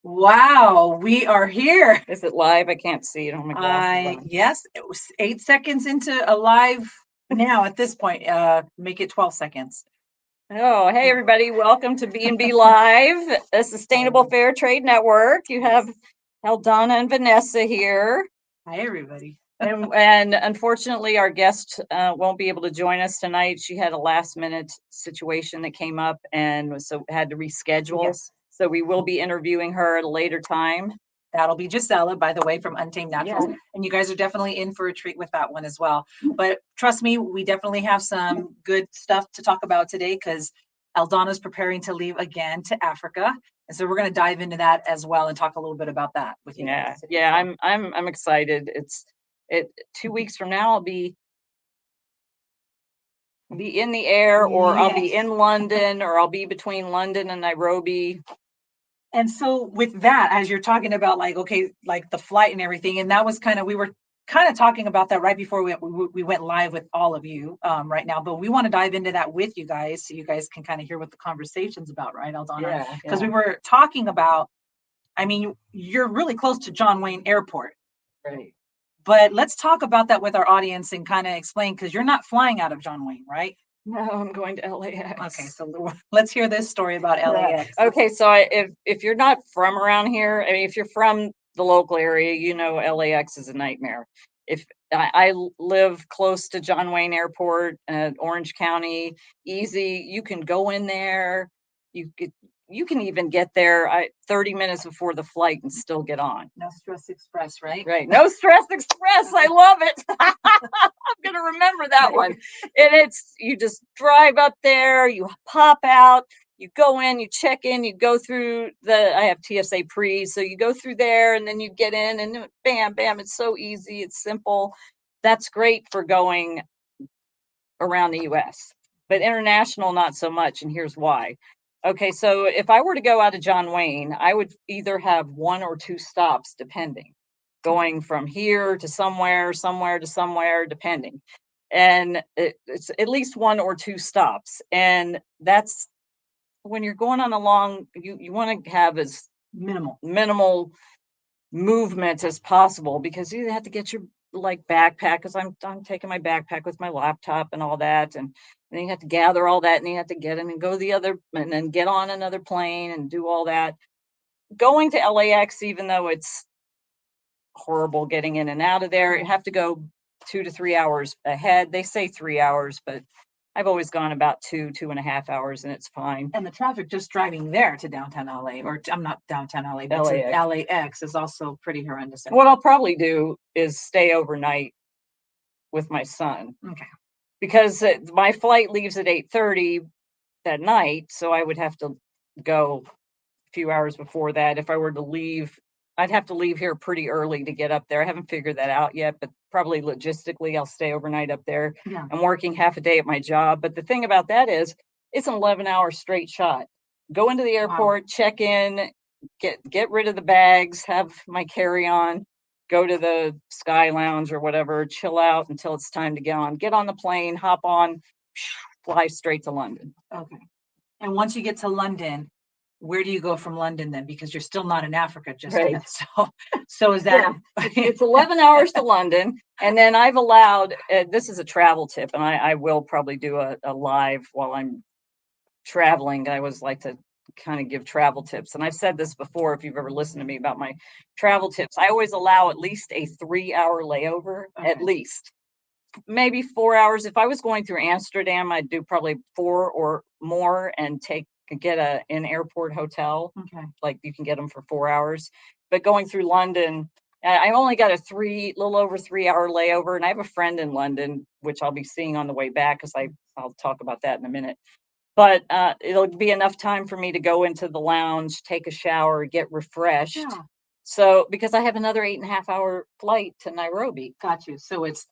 Wow, we are here. Is it live? I can't see it on my glasses. Yes, it was 8 seconds into a live now at this point. Make it 12 seconds. Oh, hey everybody, welcome to BnB Live, a Sustainable Fair Trade Network. You have Aldana and Vanessa here. Hi everybody. And unfortunately, our guest won't be able to join us tonight. She had a last minute situation that came up and so had to reschedule. Yes. So we will be interviewing her at a later time. That'll be Gisela, by the way, from UnTamed Naturals. Yeah. And you guys are definitely in for a treat with that one as well. But trust me, we definitely have some good stuff to talk about today because Aldana's preparing to leave again to Africa. And so we're going to dive into that as well and talk a little bit about that with you. Yeah, I'm excited. It's 2 weeks from now I'll be in the air, or yes. I'll be in London, or I'll be between London and Nairobi. And so with that, as you're talking about like the flight and everything, and that was we were kind of talking about that right before we went live with all of you right now, but we want to dive into that with you guys so you guys can kind of hear what the conversation's about, right, Aldana? Because we were talking about, I mean, you're really close to John Wayne Airport. Right. But let's talk about that with our audience and kind of explain, because you're not flying out of John Wayne, right? No, I'm going to LAX. Okay, so let's hear this story about LAX. Okay, so if you're not from around here, I mean, if you're from the local area, you know LAX is a nightmare. If I live close to John Wayne Airport, Orange County, easy. You can go in there. You can even get there 30 minutes before the flight and still get on. No Stress Express, right? Right. No Stress Express. I love it. I'm going to remember that one. And you just drive up there, you pop out, you go in, you check in, you go through I have TSA pre, so you go through there and then you get in and bam, bam. It's so easy. It's simple. That's great for going around the US, but international, not so much. And here's why. Okay, so if I were to go out of John Wayne, I would either have 1 or 2 stops, depending, going from here to somewhere to somewhere, depending. And it's at least 1 or 2 stops. And that's when you're going on a long, you want to have as minimal movement as possible, because you have to get your backpack, because I'm taking my backpack with my laptop and all that, and then you have to gather all that, and you have to get in and go and then get on another plane and do all that. Going to LAX, even though it's horrible getting in and out of there, you have to go 2 to 3 hours ahead. They say 3 hours, but I've always gone about 2.5 hours, and it's fine. And the traffic just driving there to downtown LA, or I'm not downtown LA, but to LAX is also pretty horrendous. What I'll probably do is stay overnight with my son. Okay. Because my flight leaves at 8:30 that night, so I would have to go a few hours before that. If I were to leave, I'd have to leave here pretty early to get up there. I haven't figured that out yet, but probably logistically, I'll stay overnight up there. Yeah. I'm working half a day at my job. But the thing about that is, it's an 11-hour straight shot. Go into the airport, check in, get rid of the bags, have my carry-on, go to the Sky Lounge or whatever, chill out until it's time to get on the plane, hop on, fly straight to London. Okay. And once you get to London, where do you go from London then? Because you're still not in Africa just yet. So is that? Yeah. It's 11 hours to London. And then I've allowed, this is a travel tip, and I will probably do a live while I'm traveling. I always like to kind of give travel tips. And I've said this before, if you've ever listened to me about my travel tips, I always allow at least a 3-hour layover, at least. Maybe 4 hours. If I was going through Amsterdam, I'd do probably 4 or more and get an airport hotel. Okay. Like you can get them for 4 hours. But going through London, I only got a little over 3-hour layover. And I have a friend in London, which I'll be seeing on the way back, because I'll talk about that in a minute. But it'll be enough time for me to go into the lounge, take a shower, get refreshed. Yeah. So, because I have another 8.5-hour flight to Nairobi. Got you. So it's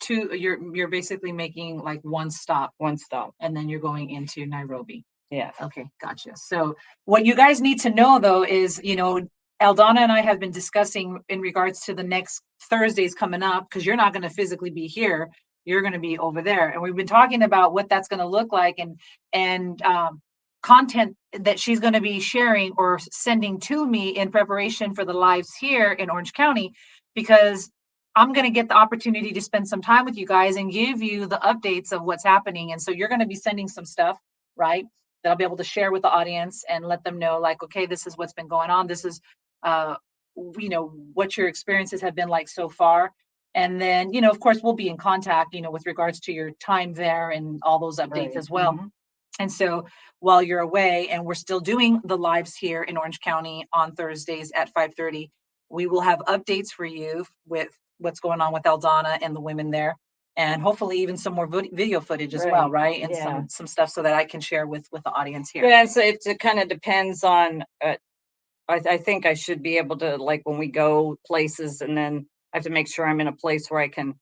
you're basically making like one stop, and then you're going into Nairobi. Yeah. Okay, gotcha. So what you guys need to know though is, Aldana and I have been discussing in regards to the next Thursdays coming up, because you're not going to physically be here. You're going to be over there. And we've been talking about what that's going to look like and content that she's going to be sharing or sending to me in preparation for the lives here in Orange County, because I'm going to get the opportunity to spend some time with you guys and give you the updates of what's happening. And so you're going to be sending some stuff, right, that I'll be able to share with the audience and let them know, like, okay, this is what's been going on. This is, what your experiences have been like so far. And then, of course, we'll be in contact, with regards to your time there and all those updates as well. Mm-hmm. And so while you're away, and we're still doing the lives here in Orange County on Thursdays at 5:30, we will have updates for you with what's going on with Aldana and the women there, and hopefully even some more video footage as well, right? And some stuff so that I can share with the audience here. Yeah, and so it kind of depends on, I think I should be able to, like, when we go places, and then I have to make sure I'm in a place where I can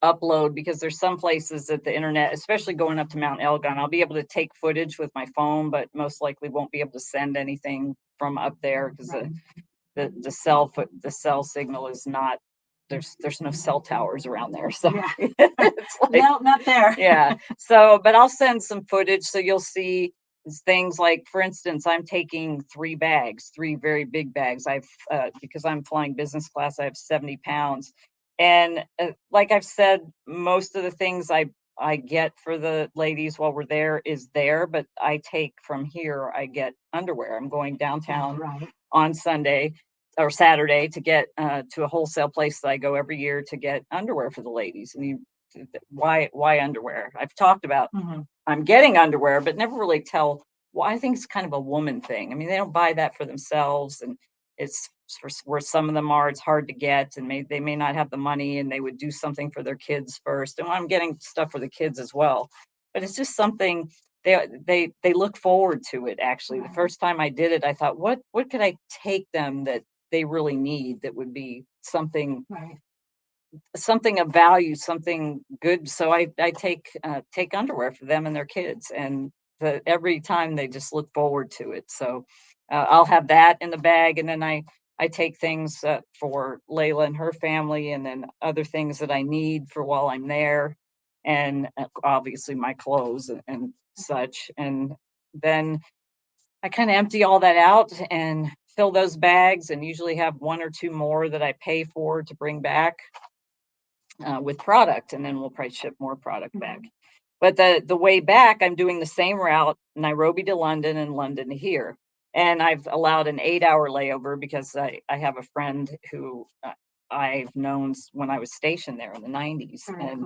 upload, because there's some places that the internet, especially going up to Mount Elgon, I'll be able to take footage with my phone, but most likely won't be able to send anything from up there, because the cell signal is not, there's no cell towers around there, so it's like, no, not there. So but I'll send some footage, so you'll see things like, for instance, I'm taking 3 very big bags. I've because I'm flying business class, I have 70 pounds. And like I've said, most of the things I get for the ladies while we're there is there, but I take from here, I get underwear. I'm going downtown on Sunday or Saturday to get to a wholesale place that I go every year to get underwear for the ladies. And why underwear? I've talked about I'm getting underwear, but never really tell why. I think it's kind of a woman thing. I mean, they don't buy that for themselves, and it's for where some of them are, it's hard to get, and they may not have the money, and they would do something for their kids first. And I'm getting stuff for the kids as well, but it's just something they look forward to it. Actually, the first time I did it, I thought, what could I take them that they really need, that would be something something of value, something good. So I take underwear for them and their kids, and every time they just look forward to it. So I'll have that in the bag, and then I take things for Layla and her family, and then other things that I need for while I'm there, and obviously my clothes and such. And then I kind of empty all that out and fill those bags, and usually have 1 or 2 more that I pay for to bring back with product, and then we'll probably ship more product back. But the way back, I'm doing the same route, Nairobi to London and London to here. And I've allowed an 8-hour layover because I have a friend who I've known when I was stationed there in the 90s. And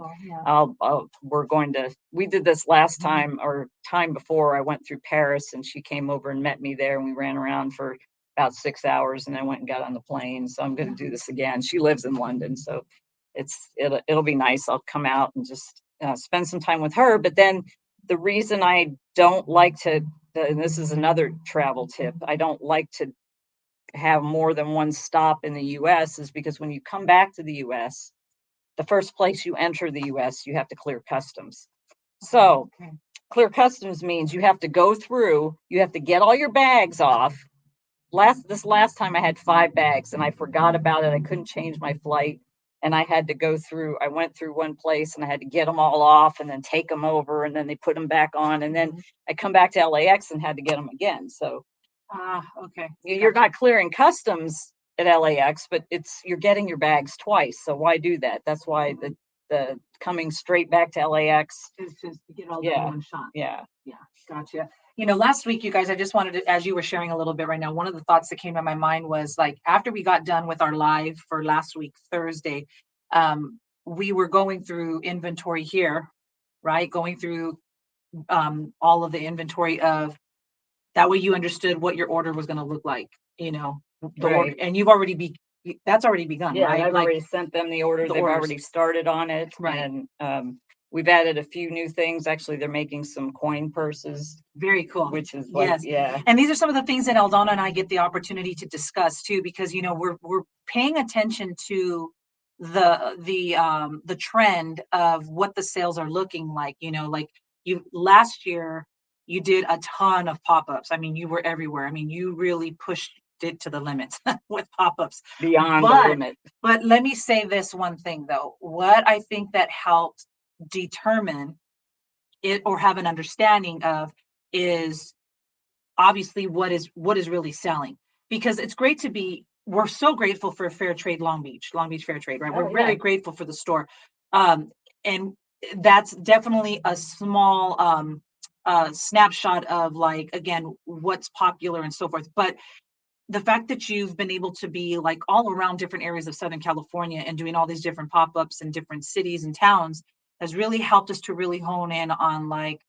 we did this last time, or time before, I went through Paris, and she came over and met me there, and we ran around for about 6 hours, and then went and got on the plane. So I'm going to do this again. She lives in London, so it'll be nice. I'll come out and just spend some time with her. But then the reason I don't like to, and this is another travel tip, I don't like to have more than one stop in the US, is because when you come back to the US, the first place you enter the US, you have to clear customs. So clear customs means you have to go through, you have to get all your bags off. This last time I had 5 bags, and I forgot about it. I couldn't change my flight, and I had to go through, I went through one place, and I had to get them all off and then take them over, and then they put them back on. And then I come back to LAX and had to get them again. So you're not clearing customs at LAX, but you're getting your bags twice. So why do that? That's why the coming straight back to LAX is just to get all that one shot. Yeah. Gotcha. Last week, you guys, I just wanted to, as you were sharing a little bit right now, one of the thoughts that came to my mind was, like, after we got done with our live for last week, Thursday, we were going through inventory here, right? Going through all of the inventory of, that way you understood what your order was going to look like, order, and you've already that's already begun, right? I've already sent them the order. They've already started on it. Right. And we've added a few new things. Actually, they're making some coin purses. Very cool. Which is And these are some of the things that Aldana and I get the opportunity to discuss too, because we're paying attention to the trend of what the sales are looking like. Like last year you did a ton of pop-ups. I mean, you were everywhere. I mean, you really pushed it to the limits with pop-ups. Beyond the limit. But let me say this one thing though. What I think that helped determine it, or have an understanding of, is obviously what is really selling, because it's great to be, we're so grateful for Fair Trade Long Beach Fair Trade, right? We're very grateful for the store. And that's definitely a small snapshot of, like, again, what's popular and so forth. But the fact that you've been able to be like all around different areas of Southern California and doing all these different pop-ups in different cities and towns has really helped us to really hone in on, like,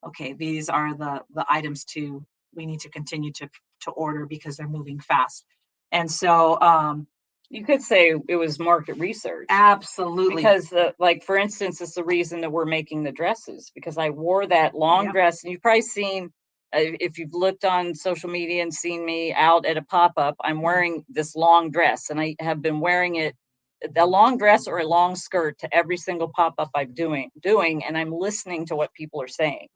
okay, these are the items we need to continue to order because they're moving fast. And so you could say it was market research. Absolutely. Because, like, for instance, it's the reason that we're making the dresses, because I wore that long dress, and you've probably seen, if you've looked on social media and seen me out at a pop-up, I'm wearing this long dress, and I have been wearing it, a long dress or a long skirt, to every single pop-up I'm doing, and I'm listening to what people are saying.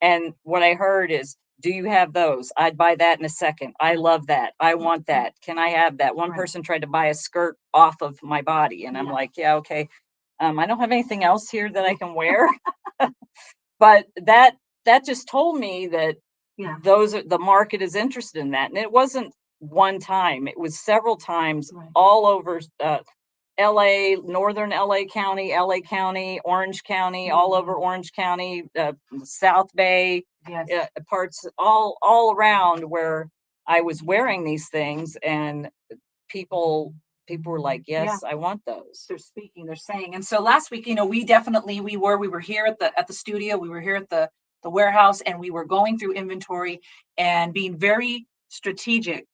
And what I heard is, do you have those? I'd buy that in a second. I love that. I want that. Can I have that? One person tried to buy a skirt off of my body, and I'm like, yeah, okay. I don't have anything else here that I can wear. But that just told me that the market is interested in that. And it wasn't one time, it was several times, all over LA, northern LA County, Orange County, all over Orange County, South Bay, parts all around, where I was wearing these things, and people were like, yes, I want those. They're saying. And so last week, we were here at the studio, we were here at the warehouse, and we were going through inventory and being very strategic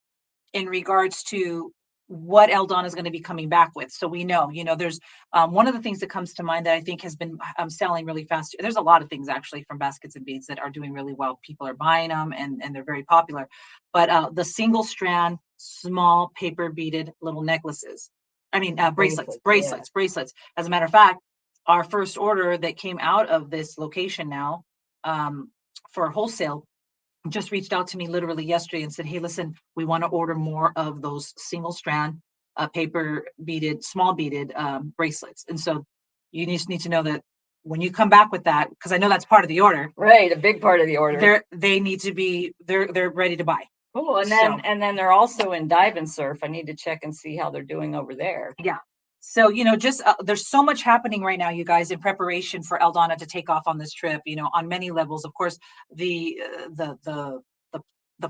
in regards to what Eldon is going to be coming back with. So we know, there's one of the things that comes to mind that I think has been selling really fast. There's a lot of things actually from Baskets and Beads that are doing really well. People are buying them, and they're very popular. But the single strand, small paper beaded little necklaces. I mean, bracelets. As a matter of fact, our first order that came out of this location now, for wholesale, just reached out to me literally yesterday and said, hey, listen, we want to order more of those single strand paper beaded, small beaded bracelets. And so you just need to know that when you come back with that, because I know that's part of the order. Right, a big part of the order. They need to be, they're ready to buy. Cool. And then they're also in Dive and Surf. I need to check and see how they're doing over there. Yeah. So, just there's so much happening right now, you guys, in preparation for Eldana to take off on this trip, on many levels. Of course, the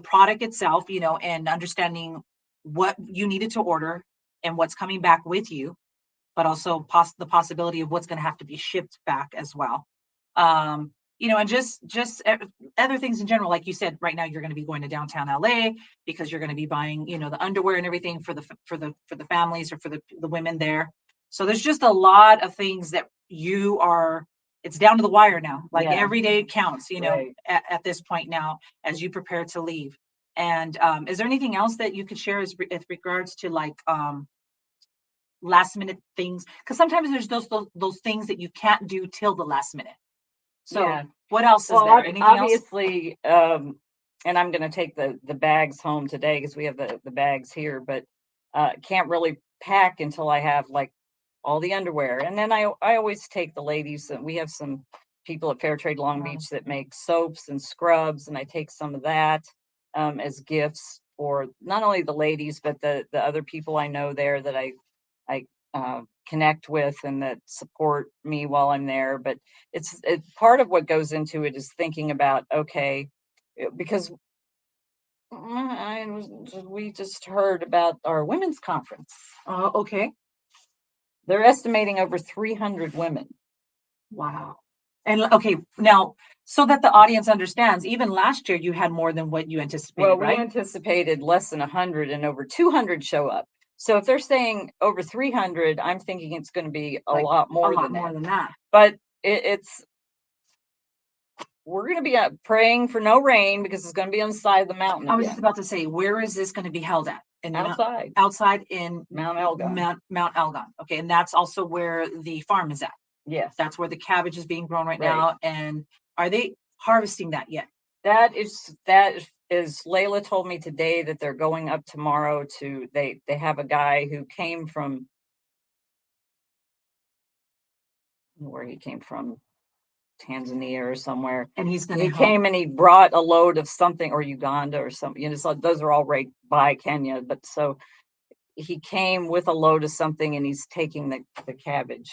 product itself, and understanding what you needed to order and what's coming back with you, but also the possibility of what's going to have to be shipped back as well. And just other things in general. Like you said, right now you're going to be going to downtown LA because you're going to be buying, the underwear and everything for the families or for the women there. So there's just a lot of things that it's down to the wire now. Like every day counts, at this point now, as you prepare to leave. And is there anything else that you could share as regards to, like, last minute things? Because sometimes there's those things that you can't do till the last minute. So what else is there? Anything obviously, else? And I'm going to take the bags home today because we have the bags here, but can't really pack until I have, like, all the underwear. And then I always take the ladies, and we have some people at Fair Trade Long Beach that make soaps and scrubs, and I take some of that as gifts for not only the ladies, but the other people I know there that I connect with and that support me while I'm there. But it's part of what goes into it is thinking about, okay, because we just heard about our women's conference. Okay. They're estimating over 300 women. Wow. And okay, now, so that the audience understands, even last year you had more than what you anticipated, well, right? We anticipated less than 100, and over 200 show up. So if they're saying over 300, I'm thinking it's going to be a lot more than that. But we're going to be praying for no rain because it's going to be on the side of the mountain. I was just about to say, where is this going to be held at? Outside in Mount Elgon. Mount Elgon. Okay, and that's also where the farm is at. Yes, that's where the cabbage is being grown right now. And are they harvesting that yet? That is Layla told me today that they're going up tomorrow to. They have a guy who came from where he came from. Tanzania or somewhere. And he's going He to help. came and he brought a load of something, or Uganda or something. You know, so those are all right by Kenya. But so he came with a load of something, and he's taking the cabbage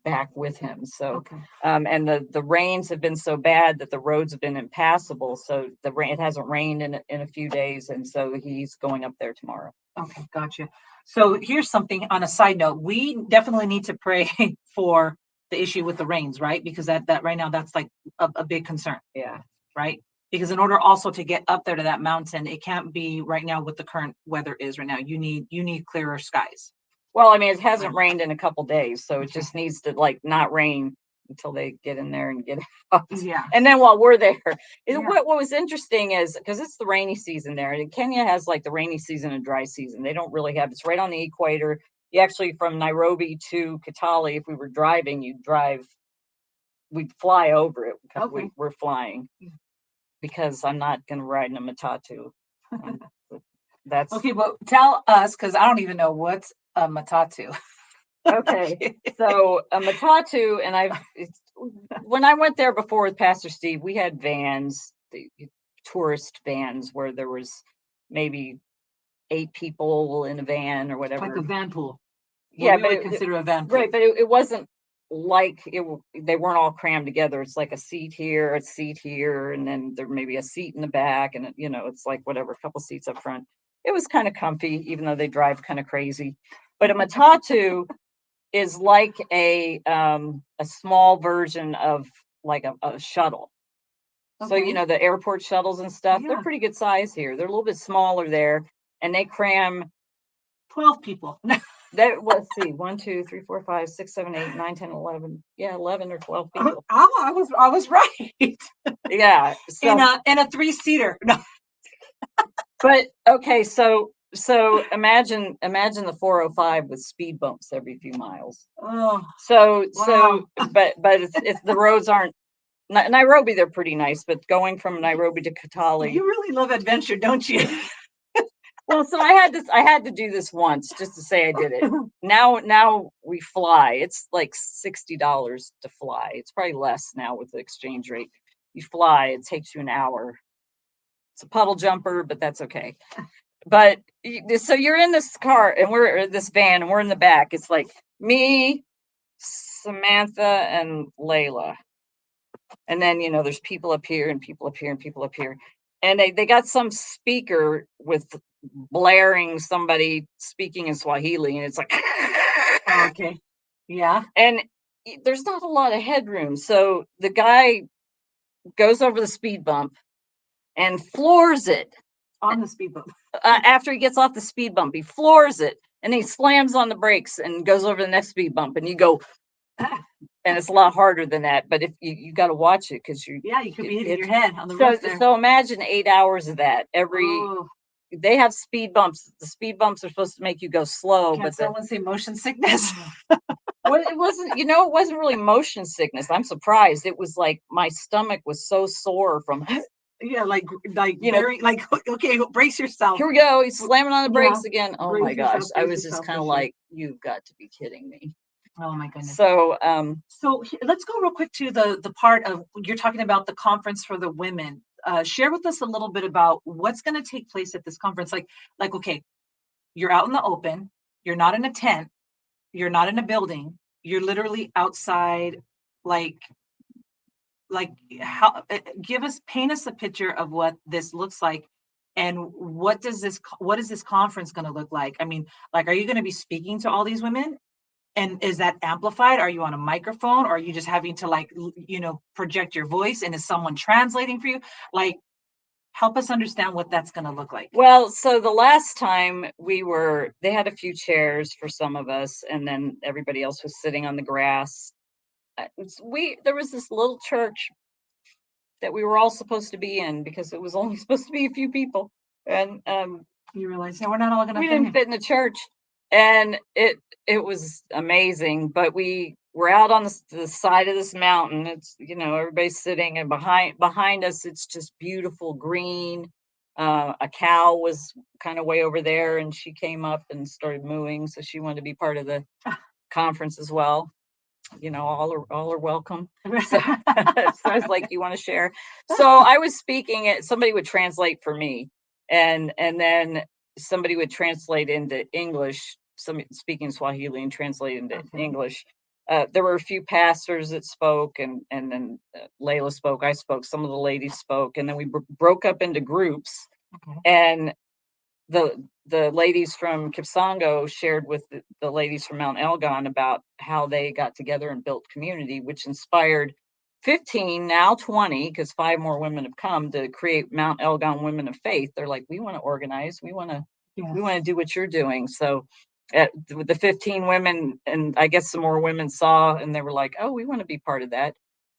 back with him. So, Okay. And the rains have been so bad that the roads have been impassable. So it hasn't rained in a few days, and so he's going up there tomorrow. Okay, gotcha. So here's something on a side note. We definitely need to pray for the issue with the rains, right? Because that right now that's like a big concern. Yeah. Right. Because in order also to get up there to that mountain, it can't be right now what the current weather is right now. You need clearer skies. Well, I mean, it hasn't rained in a couple days, so it Okay. just needs to like not rain until they get in there and get out. Yeah. And then while we're there, Yeah. what was interesting is because it's the rainy season there, and Kenya has like the rainy season and dry season. They don't really have, it's right on the equator. You actually, from Nairobi to Kitale, if we were driving, we'd fly over it because Okay. we're flying, because I'm not going to ride in a matatu. That's Okay, but tell us, because I don't even know what's a matatu. okay. So a matatu, and when I went there before with Pastor Steve, we had vans, the tourist vans, where there was maybe 8 people in a van or whatever. Like a van pool. Yeah, but consider a van pool. Right, but it wasn't like they weren't all crammed together. It's like a seat here, and then there may be a seat in the back, and it's like whatever, a couple seats up front. It was kind of comfy, even though they drive kind of crazy. But a matatu is like a small version of like a shuttle. Okay. So the airport shuttles and stuff, they're pretty good size here. They're a little bit smaller there, and they cram 12 people. Let's see, 1, 2, 3, 4, 5, 6, 7, 8, 9, 10, 11. Yeah, 11 or 12 people. I was right. Yeah. So, in a 3-seater. No. But okay, so imagine the 405 with speed bumps every few miles. Oh. So Wow. but if the roads aren't Nairobi, they're pretty nice, but going from Nairobi to Kitale. You really love adventure, don't you? Well, so I had to do this once just to say I did it. Now we fly. It's like $60 to fly. It's probably less now with the exchange rate. You fly, it takes you an hour. It's a puddle jumper, but that's okay. But so you're in this car and we're this van and we're in the back. It's like me, Samantha, and Layla. And then there's people up here and people up here and people up here. And they got some speaker with blaring somebody speaking in Swahili, and it's like okay. Yeah. And there's not a lot of headroom. So the guy goes over the speed bump and floors it. On the speed bump. After he gets off the speed bump, he floors it and he slams on the brakes and goes over the next speed bump, and you go and it's a lot harder than that, but if you got to watch it because you could be hitting your head on the roof there. So imagine 8 hours of that they have speed bumps. The speed bumps are supposed to make you go slow. Can't someone say motion sickness? Well, it wasn't, it wasn't really motion sickness. I'm surprised. It was like my stomach was so sore from like very like, okay, brace yourself. Here we go. He's slamming on the brakes again. Oh my gosh. I was just kind of like, you've got to be kidding me. Oh my goodness. So let's go real quick to the part of, you're talking about the conference for the women. Share with us a little bit about what's going to take place at this conference. Like, okay, you're out in the open, you're not in a tent, you're not in a building, you're literally outside. Like how, paint us a picture of what this looks like, and what is this conference going to look like? I mean, like, are you going to be speaking to all these women? And is that amplified? Are you on a microphone? Or are you just having to project your voice? And is someone translating for you? Like, help us understand what that's going to look like. Well, so the last time they had a few chairs for some of us, and then everybody else was sitting on the grass. There was this little church that we were all supposed to be in because it was only supposed to be a few people. And you realize, we're not all going to we didn't fit in the church. And it was amazing, but we were out on the side of this mountain. It's, everybody's sitting, and behind us, it's just beautiful green. A cow was kind of way over there, and she came up and started mooing. So she wanted to be part of the conference as well. all are welcome. So, so I was like, you want to share? So I was speaking it, somebody would translate for me, and then somebody would translate into English, some speaking Swahili and translate into English. There were a few pastors that spoke, and then Layla spoke, I spoke, some of the ladies spoke, and then we broke up into groups. And the ladies from Kipsongo shared with the ladies from Mount Elgon about how they got together and built community, which inspired 15, now 20, because 5 more women have come to create Mount Elgon Women of Faith. They're like, we want to organize, we want to do what you're doing. So the 15 women, and I guess some more women saw, and they were like, oh, we want to be part of that.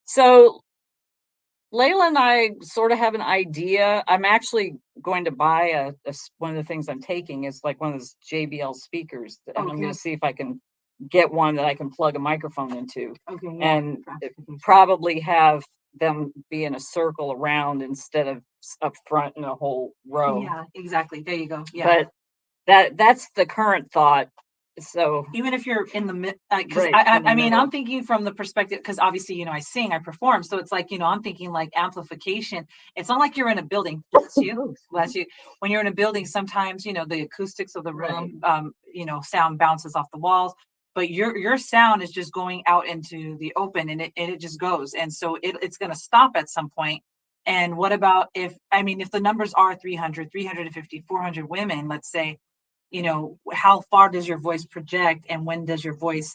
So Layla and I sort of have an idea. I'm actually going to buy one of the things I'm taking is like one of those JBL speakers, and I'm going to see if I can get one that I can plug a microphone into, and probably have them be in a circle around instead of up front in a whole row. Yeah, exactly. There you go. Yeah. But that's the current thought. So even if you're in the mid, because I mean, I'm thinking from the perspective, because obviously, I sing, I perform, so it's like, I'm thinking like amplification. It's not like you're in a building. Bless you, bless you. When you're in a building, sometimes the acoustics of the room, sound bounces off the walls, but your sound is just going out into the open, and it just goes, and so it's going to stop at some point. And what about if the numbers are 300, 350, 400 women, let's say, how far does your voice project, and when does your voice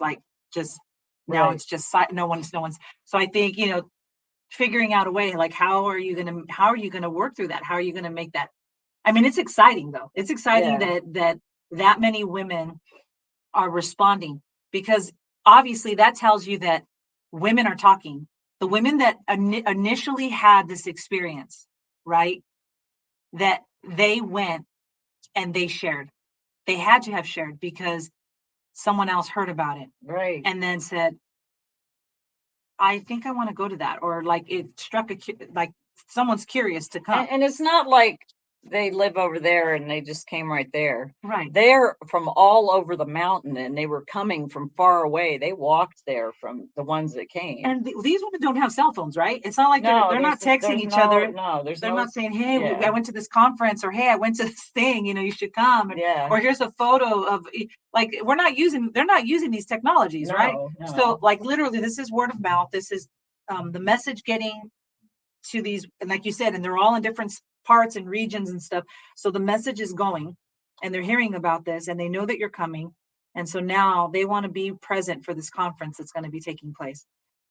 just now it's just no one's. So I think, figuring out a way, like, how are you gonna work through that? How are you gonna make that? It's exciting though. It's exciting that many women are responding, because obviously that tells you that women are talking. The women that initially had this experience, right? That they went and they shared. They had to have shared because someone else heard about it. Right. And then said, I think I want to go to that. Or like it struck like someone's curious to come. And it's not like they live over there and they just came right there. Right. They're from all over the mountain, and they were coming from far away. They walked there from the ones that came. And these women don't have cell phones, right? It's not like they're not texting each other. No, they're not saying, hey, I went to this conference, or hey, I went to this thing, you should come. Or here's a photo of, like, they're not using these technologies, right? No. So like literally this is word of mouth. This is the message getting to these, and like you said, and they're all in different parts and regions and stuff. So the message is going, and they're hearing about this, and they know that you're coming. And so now they want to be present for this conference that's going to be taking place.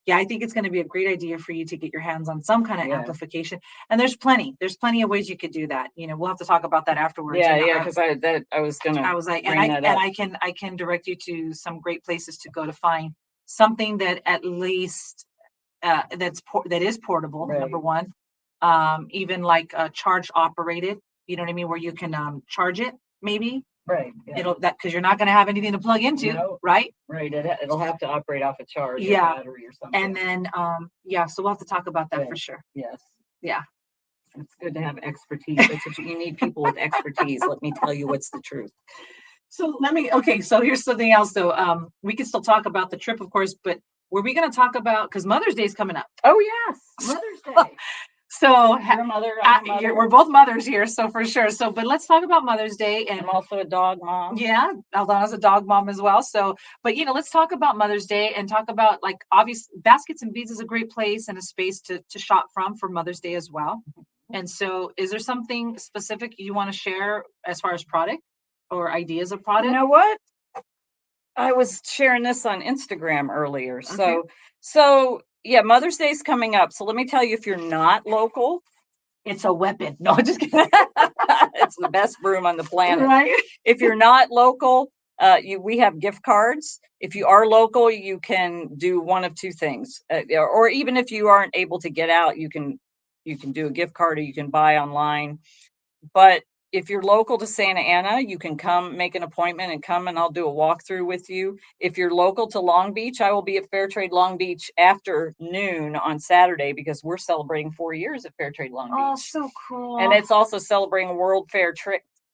Yeah, I think it's going to be a great idea for you to get your hands on some kind of amplification. And there's plenty of ways you could do that. We'll have to talk about that afterwards. Yeah, because I was like, and I can direct you to some great places to go to find something that at least that is portable. Right. Number one, even like charge operated. You know what I mean, where you can charge it, maybe. Right. Yeah. It'll that because you're not going to have anything to plug into, right? Right. It'll have to operate off a charge, or battery or something. And then so we'll have to talk about that for sure. Yes. Yeah. It's good to have expertise. That's what you need, people with expertise. Let me tell you what's the truth. So so here's something else though. We can still talk about the trip, of course, but were we going to talk about, because Mother's Day is coming up? Oh yes, Mother's Day. So your mother, we're both mothers here, so for sure. So, but let's talk about Mother's Day. And I'm also a dog mom. Yeah, Aldana's a dog mom as well. So, but let's talk about Mother's Day and talk about, like, obvious Baskets and Beads is a great place and a space to shop from for Mother's Day as well. And so, is there something specific you want to share as far as product or ideas of product? You know what? I was sharing this on Instagram earlier. Okay. So yeah, Mother's Day is coming up. So let me tell you, if you're not local, it's a weapon. No, I'm just kidding. It's the best broom on the planet. Right? If you're not local, we have gift cards. If you are local, you can do one of two things. Or even if you aren't able to get out, you can do a gift card, or you can buy online. But if you're local to Santa Ana, you can come make an appointment and come, and I'll do a walkthrough with you. If you're local to Long Beach, I will be at Fairtrade Long Beach after noon on Saturday, because we're celebrating 4 years at Fairtrade Long Beach. Oh, so cool. And it's also celebrating World Fair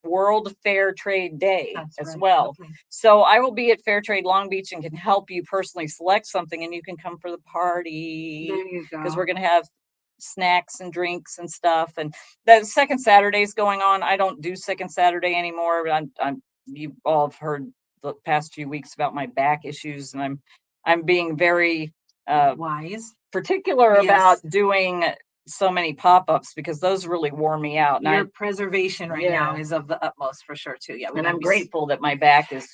World Fair Trade Day That's as right. well. Okay. So I will be at Fair Trade Long Beach and can help you personally select something, and you can come for the party There you because go. we're going to have snacks and drinks and stuff. And the second Saturday is going on. I don't do second Saturday anymore. You all have heard the past few weeks about my back issues, and I'm being very Wise. particular Yes. about doing so many pop-ups because those really wore me out. And Your preservation right now Yeah. is of the utmost for sure too. Yeah. we and gotta I'm be grateful that my back is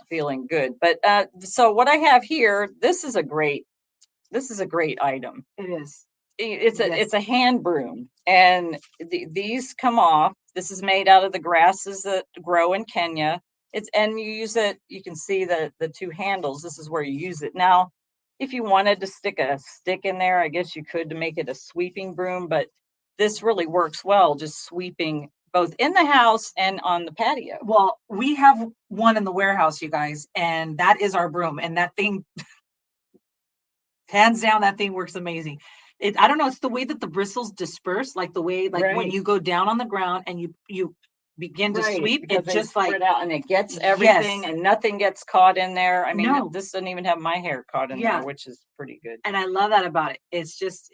feeling good. But so what I have here, this is a great item. It is. It's a Yes. it's a hand broom, and these come off. This is made out of the grasses that grow in Kenya. And you use it. You can see the two handles. This is where you use it. Now, if you wanted to stick a stick in there, I guess you could to make it a sweeping broom. But this really works well, just sweeping both in the house and on the patio. Well, we have one in the warehouse, you guys, and that is our broom. And that thing, hands down, that thing works amazing. I don't know, it's the way that the bristles disperse, like the way, like when Right. you go down on the ground and you begin to Right, sweep, because it they just like spread out and it gets everything Yes. and nothing gets caught in there. I mean, No. this doesn't even have my hair caught in Yeah. there, which is pretty good. And I love that about it. It's just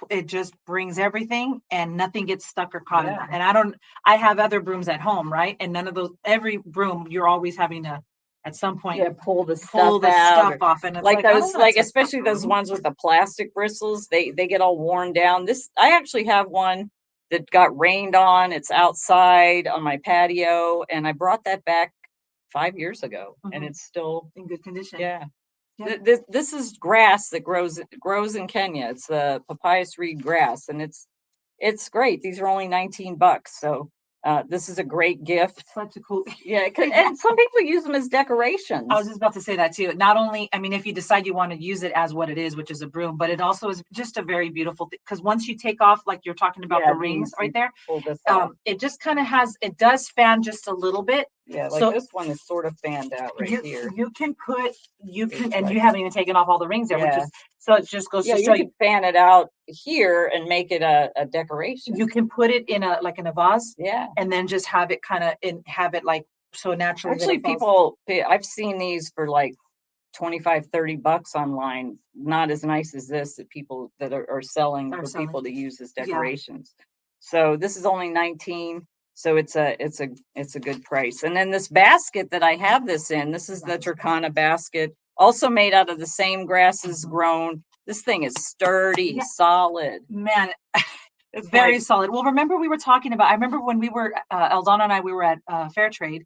it just brings everything and nothing gets stuck or caught in Yeah. that. And I have other brooms at home, right? And none of those, every broom, you're always having to at some point Pull the pull stuff the out. stuff off. And it's Like like, I don't those, wanna like touch that especially those broom. ones with the plastic bristles, they get all worn down. I actually have one that got rained on. It's outside on my patio, and I brought that back 5 years ago, and Mhm. it's still In good condition. yeah. Yeah. This is grass that grows in Kenya. It's the papyrus reed grass, and it's great. These are only $19, so this is a great gift. Such a cool. Yeah, and some people use them as decorations. I was just about to say that too. Not only, I mean, if you decide you want to use it as what it is, which is a broom, but it also is just a very beautiful thing. Because once you take off, like you're talking about Yeah, the rings these, right there, pull this off. it just kind of it does fan just a little bit. Yeah, like So this one is sort of fanned out right here. you can and like- you haven't even taken off all the rings there, which Yeah. is, so it just goes Yeah, to you show can fan it out here and make it a decoration. you can put it in a vase Yeah. and then just have it kind of have it like so naturally. that Actually, it falls. I've seen these for like 25, $30 online. Not as nice as this that people that are selling Are for selling. people to use as Yeah. decorations. So this is only 19. So it's a good price. And then this basket that I have this in, this is the Turkana basket, also made out of the same grasses grown. This thing is sturdy, Yeah. solid. Man, It's very like, solid. Well, remember we were talking about, I remember when we were, Eldana and I, we were at Fair Trade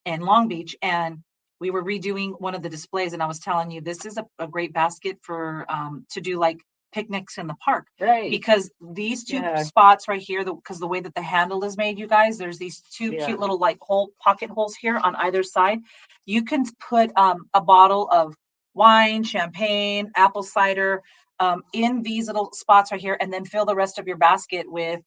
in Long Beach, and we were redoing one of the displays, and I was telling you, this is a great basket for, to do like picnics in the park. right. Because these two Yeah. spots right here, because the way that the handle is made, you guys, there's these two Yeah. cute little like pocket holes here on either side. You can put a bottle of wine, champagne, apple cider, in these little spots right here, and then fill the rest of your basket with,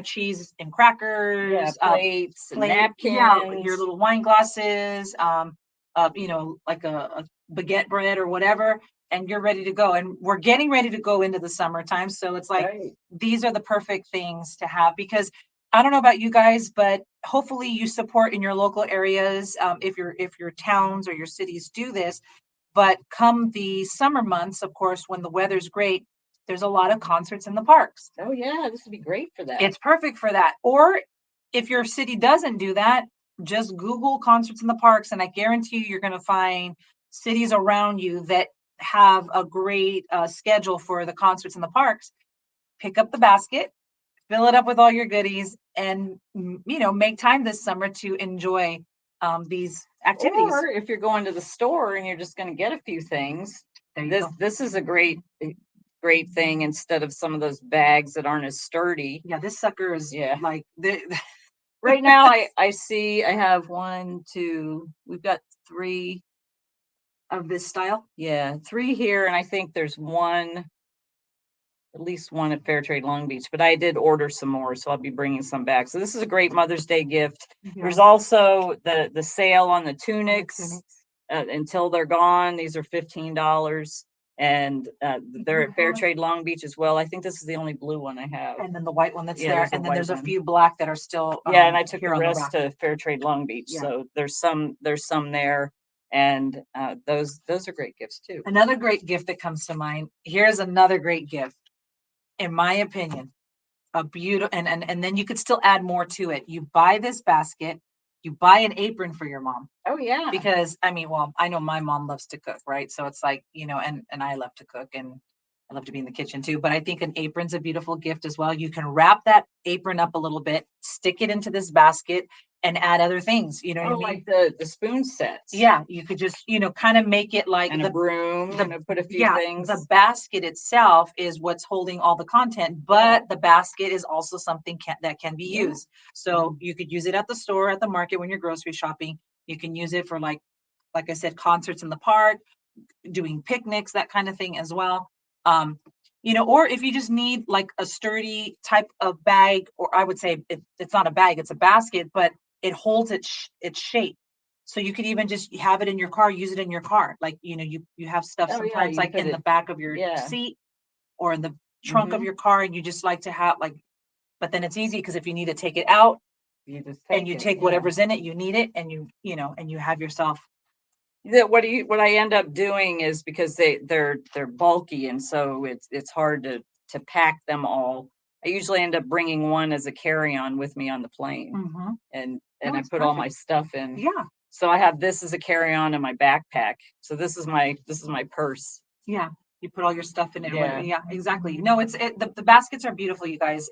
cheese and crackers, Plates and napkins. yeah, your little wine glasses, like a baguette bread or whatever, and you're ready to go. And we're getting ready to go into the summertime, so it's like Right. these are the perfect things to have, because I don't know about you guys, but hopefully you support in your local areas, if your towns or your cities do this. But come the summer months, of course, when the weather's great, there's a lot of concerts in the parks. Oh yeah, this would be great for that. It's perfect for that. Or if your city doesn't do that, just Google concerts in the parks, and I guarantee you're going to find cities around you that have a great schedule for the concerts in the parks. Pick up the basket, fill it up with all your goodies, and make time this summer to enjoy these activities. Or if you're going to the store and you're just going to get a few things, this is a great thing instead of some of those bags that aren't as sturdy. Yeah, this sucker is like right now. I see I have we've got 3 of this style. Yeah, 3 here, and I think there's at least one at Fairtrade Long Beach, but I did order some more, so I'll be bringing some back. So this is a great Mother's Day gift. Yeah. There's also the sale on the tunics until they're gone. These are $15. and they're at Fair have- Trade Long Beach as well. I think this is the only blue one I have. And then the white one that's Yeah, there, there's a and then white there's a one. few black that are still. Yeah, and I took here the on rest rack. to Fair Trade Long Beach. Yeah. So there's some there, and those are great gifts too. Another great gift that comes to mind. Here's another great gift, in my opinion. A beautiful, and then you could still add more to it. You buy this basket, you buy an apron for your mom. Oh yeah. Because I mean, well, I know my mom loves to cook, right? So it's like, and I love to cook, and I love to be in the kitchen too. But I think an apron's a beautiful gift as well. You can wrap that apron up a little bit, stick it into this basket, and add other things. You know what I mean? Like the spoon sets. Yeah, you could just, kind of make it like And a broom, put a few yeah, things. the basket itself is what's holding all the content, but the basket is also something that can be used. So you could use it at the store, at the market when you're grocery shopping. You can use it for like I said, concerts in the park, doing picnics, that kind of thing as well. Or if you just need like a sturdy type of bag, or I would say it's not a bag, it's a basket, but it holds its shape. So you could even just have it in your car, use it in your car. Like, you have stuff sometimes like in the back of your seat or in the trunk of your car, and you just like to have but then it's easy because if you need to take it out, you just take whatever's in it, you need it, and you have yourself. What I end up doing is, because they're bulky, and so it's hard to pack them all. I usually end up bringing one as a carry-on with me on the plane, and I put all my stuff in. Yeah. So I have this as a carry-on in my backpack. So this is my purse. Yeah. You put all your stuff in it. Yeah. Exactly. No, the baskets are beautiful, you guys.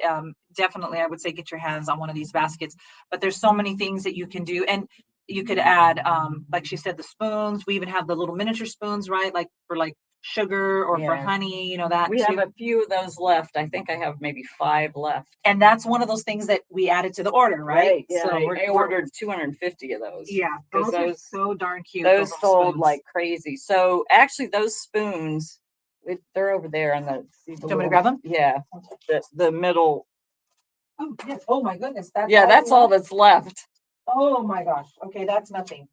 Definitely, I would say get your hands on one of these baskets. But there's so many things that you can do, and you could add, like she said, the spoons. We even have the little miniature spoons, right? Like for sugar or for honey, that we have a few of those left. I think I have maybe 5 left. And that's one of those things that we added to the order, right? Yeah. So I ordered 250 of those. Yeah, those are so darn cute. Those sold like crazy. So actually, those spoons, they're over there on the. Do you want me to grab them? Yeah, the middle. Oh yes. Oh my goodness. That's all that's left. Oh my gosh. Okay, that's nothing.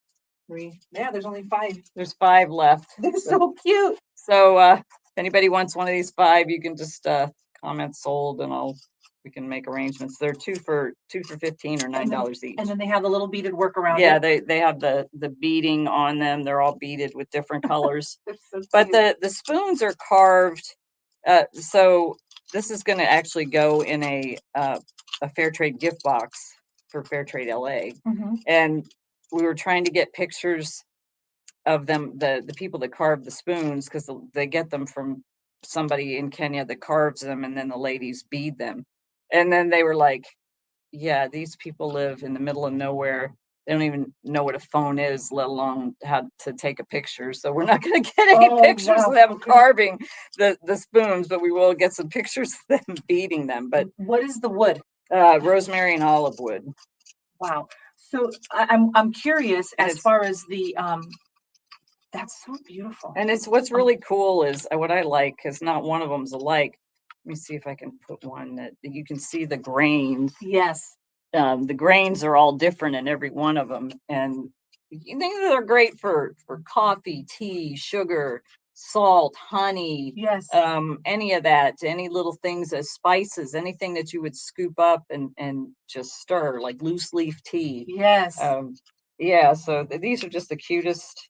3. Yeah, there's only 5. There's 5 left. They're so cute. So if anybody wants one of these 5, you can just comment sold, and we can make arrangements. They're 2 for $15 or $9 each. And then they have the little beaded work around it. Yeah, it. they have the beading on them. They're all beaded with different colors. So but the spoons are carved. So this is going to actually go in a Fair Trade gift box for Fair Trade LA. And we were trying to get pictures of them, the people that carve the spoons, because they get them from somebody in Kenya that carves them, and then the ladies bead them. And then they were like, yeah, these people live in the middle of nowhere. They don't even know what a phone is, let alone how to take a picture. So we're not going to get any pictures of them carving the spoons, but we will get some pictures of them beading them. But what is the wood? Rosemary and olive wood. Wow. So I'm curious as far as the that's so beautiful. And what's really cool is what I like, because not one of them's alike. Let me see if I can put one that you can see the grains. Yes. The grains are all different in every one of them, and they're great for coffee, tea, sugar, salt, honey. Yes. Any of that, any little things as spices, anything that you would scoop up and just stir, like loose leaf tea. Yes. Yeah. So these are just the cutest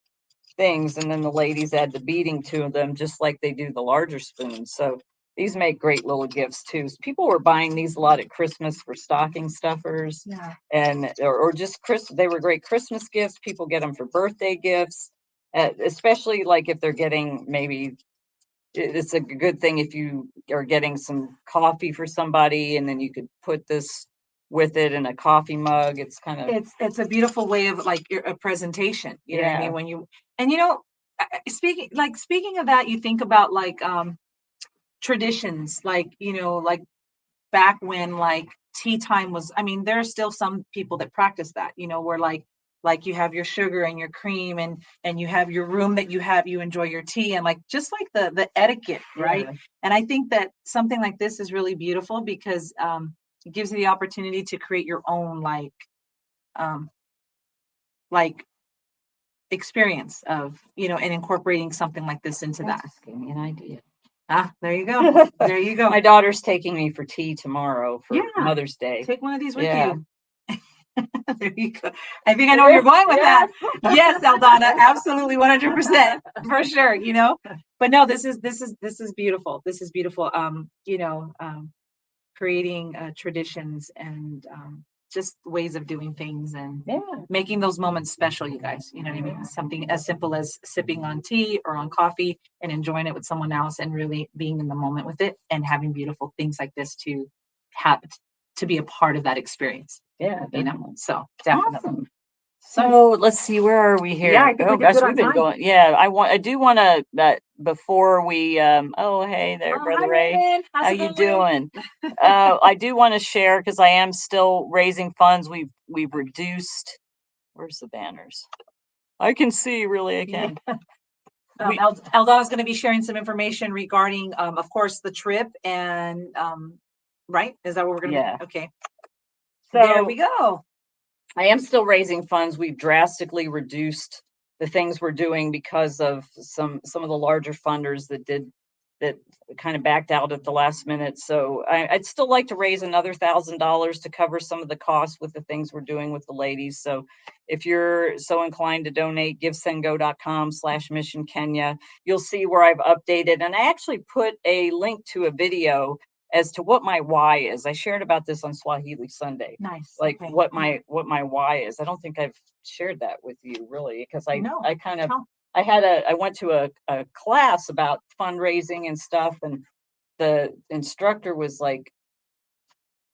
things, and then the ladies add the beading to them, just like they do the larger spoons. So these make great little gifts too. People were buying these a lot at Christmas for stocking stuffers, and or just they were great Christmas gifts. People get them for birthday gifts, especially like if they're getting, maybe it's a good thing if you are getting some coffee for somebody, and then you could put this with it in a coffee mug. It's kind of it's a beautiful way of like a presentation. You know what I mean? When you speaking of that, you think about like traditions, like like back when like tea time was. I mean, there are still some people that practice that. Where like you have your sugar and your cream, and you have your room that you enjoy your tea, and like just like the etiquette, right? And I think that something like this is really beautiful because it gives you the opportunity to create your own like experience of, and incorporating something like this into that. Just gave me an idea. Ah, there you go. There you go. My daughter's taking me for tea tomorrow for Yeah. Mother's Day. Take one of these with Yeah. you. There you go. I think I know where you're going with that. Yes, Aldana, absolutely, 100%, for sure. But no, this is beautiful. This is beautiful. Creating traditions and just ways of doing things and making those moments special, you guys. You know what I mean? Something as simple as sipping on tea or on coffee and enjoying it with someone else and really being in the moment with it and having beautiful things like this to have to be a part of that experience. Yeah, So definitely. Awesome. So let's see, where are we here? Yeah, I think we've been going. Yeah, I do want to that before we. Oh, hey there, Brother Ray. How you doing? I do want to share because I am still raising funds. We've reduced. Where's the banners? I can see really. I can. Aldana's going to be sharing some information regarding, of course, the trip and right? Is that what we're going to be? Okay. So there we go. I am still raising funds. We've drastically reduced the things we're doing because of some of the larger funders that kind of backed out at the last minute. So I'd still like to raise another $1,000 to cover some of the costs with the things we're doing with the ladies. So if you're so inclined to donate, givesendgo.com/Mission Kenya. You'll see where I've updated, and I actually put a link to a video as to what my why is. I shared about this on Swahili Sunday. Nice. Like what my why is. I don't think I've shared that with you really, because I went to a class about fundraising and stuff, and the instructor was like,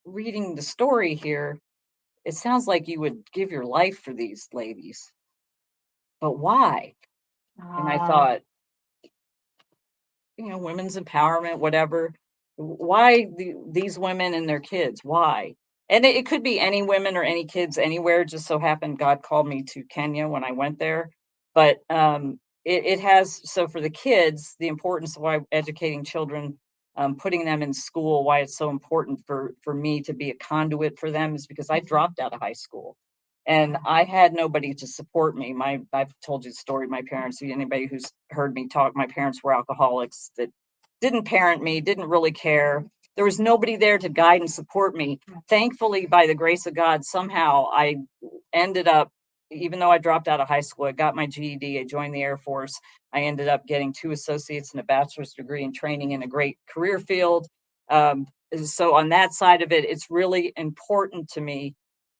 reading the story here, it sounds like you would give your life for these ladies, but why? And I thought, women's empowerment, whatever. Why these women and their kids? Why? And it could be any women or any kids anywhere. Just so happened God called me to Kenya when I went there. But it has, so for the kids, the importance of why educating children, putting them in school, why it's so important for me to be a conduit for them is because I dropped out of high school. And I had nobody to support me. I've told you the story. My parents, anybody who's heard me talk, my parents were alcoholics that didn't parent me, didn't really care. There was nobody there to guide and support me. Thankfully, by the grace of God, somehow I ended up, even though I dropped out of high school, I got my GED, I joined the Air Force. I ended up getting 2 associates and a bachelor's degree in training in a great career field. So on that side of it, it's really important to me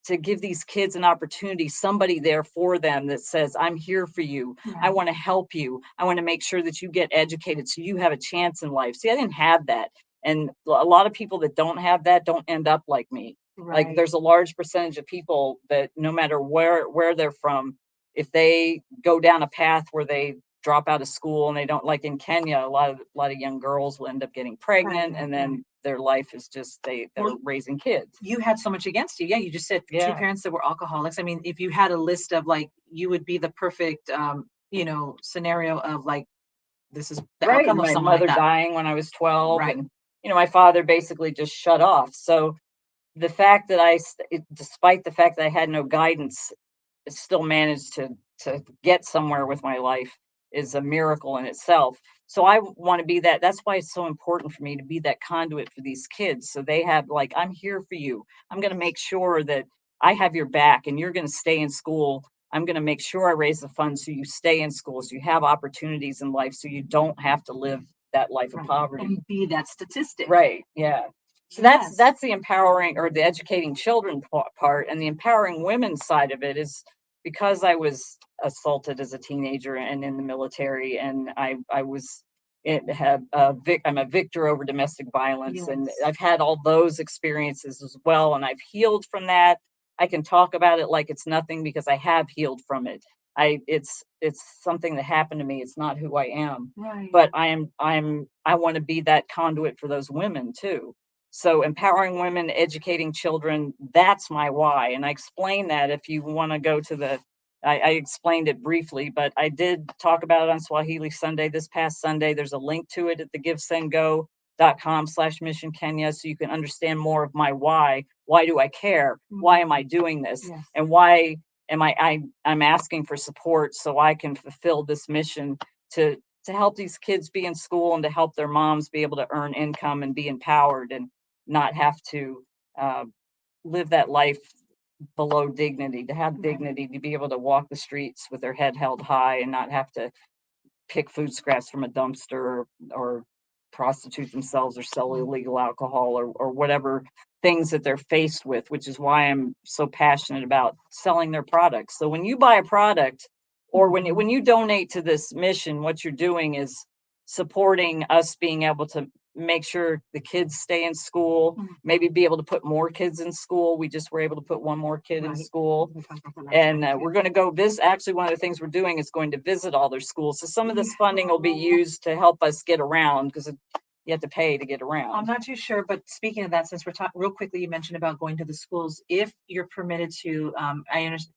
to give these kids an opportunity, somebody there for them that says, I'm here for you. I want to help you. I want to make sure that you get educated so you have a chance in life. See, I didn't have that. And a lot of people that don't have that don't end up like me. Like there's a large percentage of people that no matter where they're from, if they go down a path where they drop out of school and they don't, like in Kenya, a lot of young girls will end up getting pregnant and then their life is just they're raising kids. You had so much against you. Yeah, you just said 2 parents that were alcoholics. I mean, if you had a list of like, you would be the perfect scenario of like, this is the outcome of my mother dying when I was 12, and my father basically just shut off. So the fact that despite the fact that I had no guidance, still managed to get somewhere with my life is a miracle in itself. So I want to be that. That's why it's so important for me to be that conduit for these kids. So they have like, I'm here for you. I'm going to make sure that I have your back and you're going to stay in school. I'm going to make sure I raise the funds so you stay in school, so you have opportunities in life, so you don't have to live that life of poverty. And be that statistic. Right. Yeah. So that's the empowering or the educating children part, and the empowering women side of it is because I was assaulted as a teenager and in the military, and I'm a victor over domestic violence, and I've had all those experiences as well, and I've healed from that. I can talk about it like it's nothing because I have healed from it. It's something that happened to me. It's not who I am, but I want to be that conduit for those women too. So empowering women, educating children, that's my why. And I explain that if you want to go to I explained it briefly, but I did talk about it on Swahili Sunday, this past Sunday. There's a link to it at the givesendgo.com/Mission Kenya. So you can understand more of my why. Why do I care? Why am I doing this? And why I'm asking for support so I can fulfill this mission to help these kids be in school and to help their moms be able to earn income and be empowered and not have to live that life below dignity, to have dignity, to be able to walk the streets with their head held high and not have to pick food scraps from a dumpster or prostitute themselves or sell illegal alcohol or whatever things that they're faced with, which is why I'm so passionate about selling their products. So when you buy a product or when you donate to this mission, what you're doing is supporting us being able to make sure the kids stay in school, maybe be able to put more kids in school. We just were able to put one more kid in school. And we're going to go visit. Actually, one of the things we're doing is going to visit all their schools. So some of this funding will be used to help us get around, because you have to pay to get around. I'm not too sure, but speaking of that, since we're talking real quickly, you mentioned about going to the schools. If you're permitted to, I understand,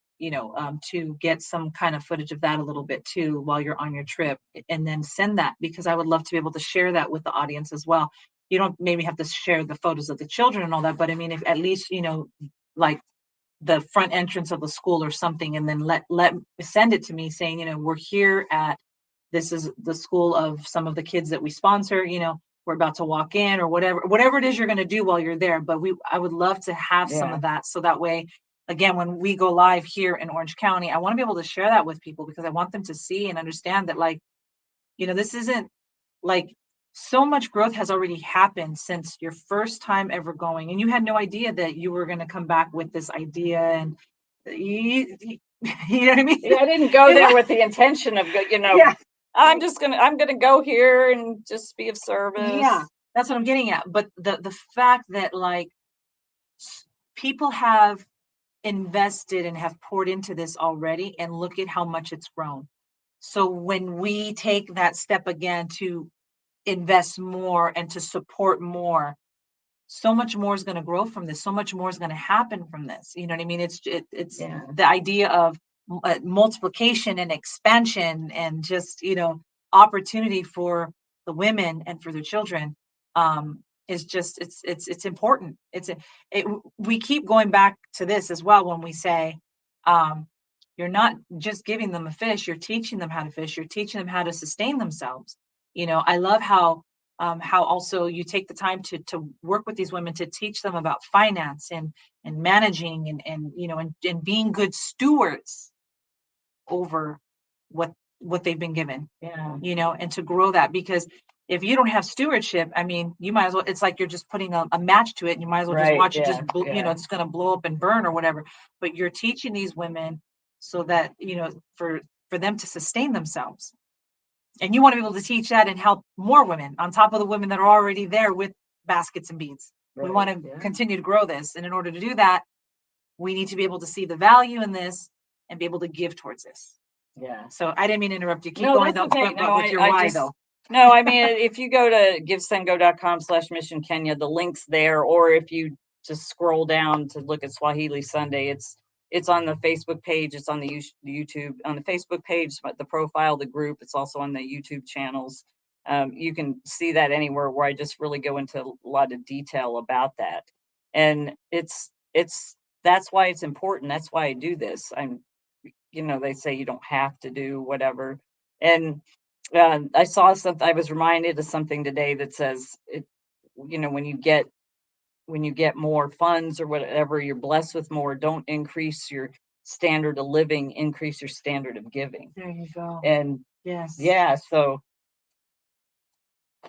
to get some kind of footage of that a little bit too while you're on your trip, and then send that, because I would love to be able to share that with the audience as well. You don't maybe have to share the photos of the children and all that, but I mean, if at least, like the front entrance of the school or something, and then send it to me saying, we're here at, this is the school of some of the kids that we sponsor, we're about to walk in, or whatever it is you're going to do while you're there. But I would love to have some of that, so that way, again, when we go live here in Orange County, I want to be able to share that with people, because I want them to see and understand that, like, this isn't like, so much growth has already happened since your first time ever going, and you had no idea that you were going to come back with this idea, and you know what I mean? Yeah, I didn't go there with the intention of, Yeah. I'm gonna go here and just be of service. Yeah, that's what I'm getting at. But the fact that, like, people have invested and have poured into this already, and look at how much it's grown. So when we take that step again to invest more and to support more, so much more is going to grow from this. So much more is going to happen from this. You know what I mean? It's the idea of multiplication and expansion, and just, opportunity for the women and for their children, is just, it's important. We keep going back to this as well when we say, you're not just giving them a fish, you're teaching them how to fish, you're teaching them how to sustain themselves. I love how also you take the time to work with these women, to teach them about finance and managing and being good stewards over what they've been given. And to grow that, because if you don't have stewardship, I mean, you might as well, it's like you're just putting a match to it, and you might as well just watch it just it's going to blow up and burn or whatever. But you're teaching these women so that, for them to sustain themselves. And you want to be able to teach that and help more women on top of the women that are already there with baskets and beads. We want to continue to grow this. And in order to do that, we need to be able to see the value in this and be able to give towards this. Yeah. So I didn't mean to interrupt you. Keep going though, okay. but with your why though. No, I mean, if you go to givesendgo.com/Mission Kenya, the link's there, or if you just scroll down to look at Swahili Sunday, it's on the Facebook page, it's on the YouTube, on the Facebook page, the profile, the group, it's also on the YouTube channels. You can see that anywhere, where I just really go into a lot of detail about that. And that's why it's important. That's why I do this. They say you don't have to do whatever. And I saw something, I was reminded of something today that says, when you get more funds or whatever, you're blessed with more, don't increase your standard of living, increase your standard of giving. There you go. And so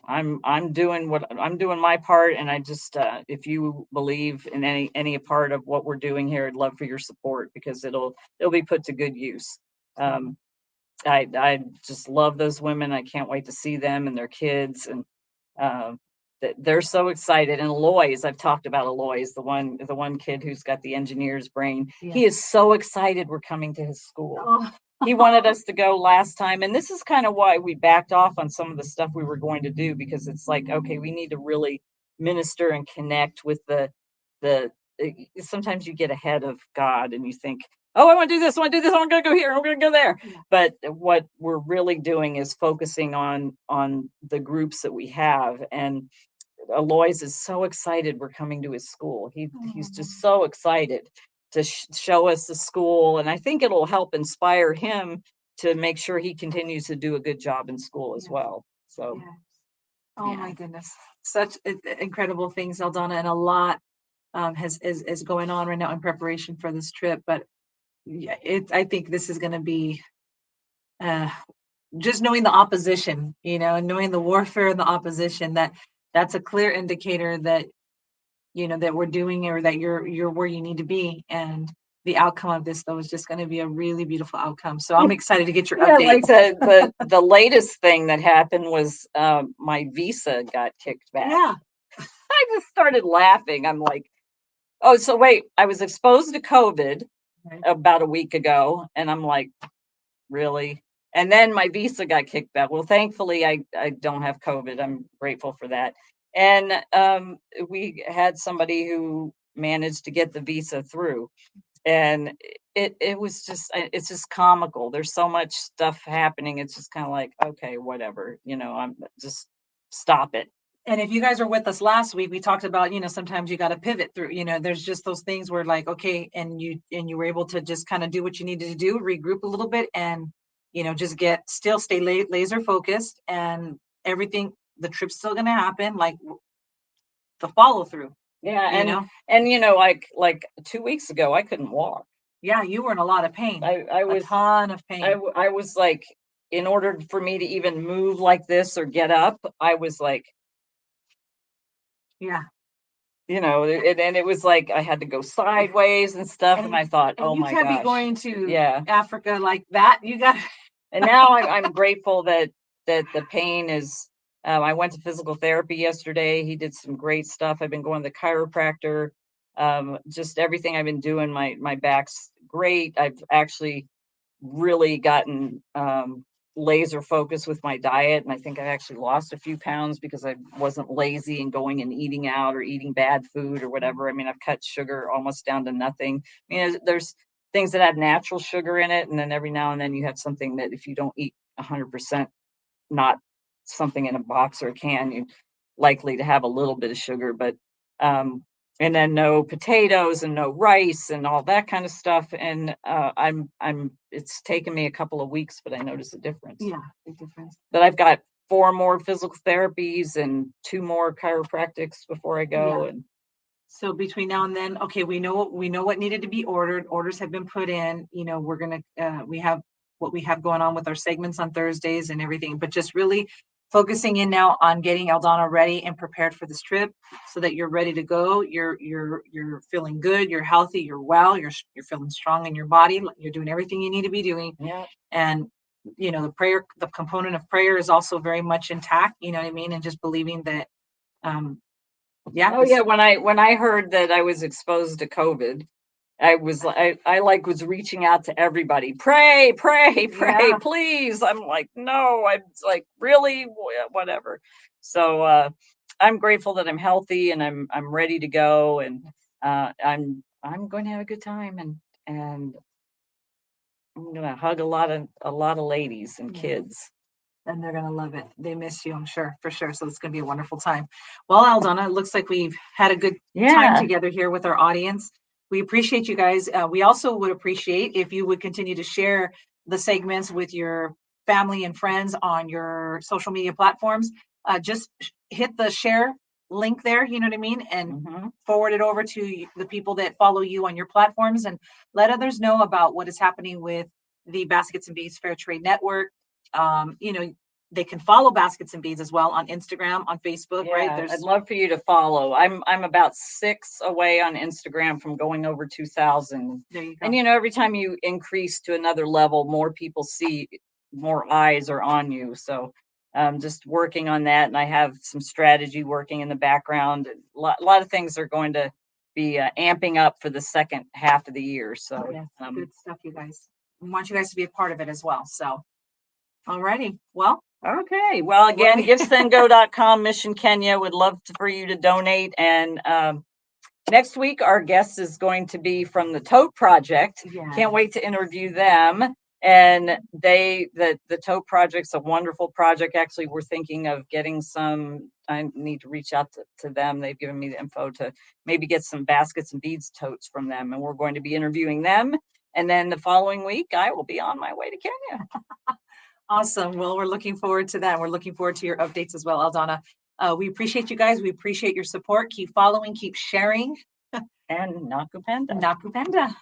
I'm doing my part, and I just if you believe in any part of what we're doing here, I'd love for your support, because it'll be put to good use. I just love those women. I can't wait to see them and their kids, and they're so excited. And Aloys, I've talked about Aloys, the one kid who's got the engineer's brain. Yeah. He is so excited we're coming to his school. Oh. He wanted us to go last time, and this is kind of why we backed off on some of the stuff we were going to do, because it's like, okay, we need to really minister and connect with the sometimes you get ahead of God and you think, oh, I want to do this, I want to do this, I'm going to go here, I'm going to go there. Yeah. But what we're really doing is focusing on the groups that we have. And Aloys is so excited we're coming to his school. He's just so excited. to show us the school. And I think it'll help inspire him to make sure he continues to do a good job in school as well. So, oh my goodness, such incredible things, Aldana, and a lot is going on right now in preparation for this trip. But yeah, I think this is going to be just knowing the opposition, and knowing the warfare and the opposition, that's a clear indicator that that we're doing, or that you're where you need to be. And the outcome of this, though, is just going to be a really beautiful outcome. So I'm excited to get your update. Like the latest thing that happened was my visa got kicked back. Yeah. I just started laughing. I'm like, oh, so wait, I was exposed to COVID about a week ago, and I'm like, really? And then my visa got kicked back. Well, thankfully, I don't have COVID. I'm grateful for that. And we had somebody who managed to get the visa through. And it was just, it's just comical. There's so much stuff happening. It's just kind of like, okay, whatever, I'm just stop it. And if you guys were with us last week, we talked about, sometimes you got to pivot through, there's just those things where like, okay, and you were able to just kind of do what you needed to do, regroup a little bit, and, just stay laser focused, and everything, the trip's still going to happen, like the follow through. Yeah. And like 2 weeks ago, I couldn't walk. Yeah. You were in a lot of pain. I was a ton of pain. I was like, in order for me to even move like this or get up, I was like, yeah. And it was like I had to go sideways and stuff. And I thought, oh my gosh. You can't be going to Africa like that. You got. And now I'm grateful that the pain is. I went to physical therapy yesterday. He did some great stuff. I've been going to the chiropractor. Just everything I've been doing. My back's great. I've actually really gotten laser focused with my diet, and I think I actually lost a few pounds because I wasn't lazy and going and eating out or eating bad food or whatever. I mean, I've cut sugar almost down to nothing. I mean, there's things that have natural sugar in it, and then every now and then you have something that if you don't eat 100%, not something in a box or a can, you're likely to have a little bit of sugar. But and then no potatoes and no rice and all that kind of stuff. And it's taken me a couple of weeks, but I noticed a difference. Yeah, big difference. But I've got 4 more physical therapies and 2 more chiropractics before I go. Yeah. And so between now and then, okay, we know what needed to be ordered. Orders have been put in. We're gonna we have what we have going on with our segments on Thursdays and everything, but just really focusing in now on getting Aldana ready and prepared for this trip, so that you're ready to go. You're feeling good. You're healthy. You're well. You're feeling strong in your body. You're doing everything you need to be doing. Yeah. And the component of prayer is also very much intact. You know what I mean? And just believing that. Yeah. Oh yeah. When I heard that I was exposed to COVID, I was reaching out to everybody. Pray, please. I'm like, no, I'm like, really, whatever. So I'm grateful that I'm healthy and I'm ready to go, and I'm going to have a good time, and I'm going to hug a lot of ladies and kids. And they're going to love it. They miss you, I'm sure, for sure. So it's going to be a wonderful time. Well, Aldana, it looks like we've had a good time together here with our audience. We appreciate you guys. We also would appreciate if you would continue to share the segments with your family and friends on your social media platforms. Just hit the share link there, you know what I mean? And forward it over to the people that follow you on your platforms, and let others know about what is happening with the Baskets and Beads Fair Trade Network. They can follow Baskets and Beads as well on Instagram, on Facebook, right? I'd love for you to follow. I'm about 6 away on Instagram from going over 2,000. There you go. And every time you increase to another level, more people see, more eyes are on you. So just working on that, and I have some strategy working in the background. A lot of things are going to be amping up for the second half of the year. So good stuff, you guys. We want you guys to be a part of it as well. So, all righty. Well. Okay. Well, again, givesendgo.com, Mission Kenya. Would love for you to donate. And next week, our guest is going to be from the Tote Project. Yeah. Can't wait to interview them. And the tote project's a wonderful project. Actually, we're thinking of getting some, I need to reach out to them. They've given me the info to maybe get some baskets and beads totes from them. And we're going to be interviewing them. And then the following week, I will be on my way to Kenya. Awesome. Well, we're looking forward to that. We're looking forward to your updates as well, Aldana. We appreciate you guys. We appreciate your support. Keep following, keep sharing. And Nakupenda. Nakupenda.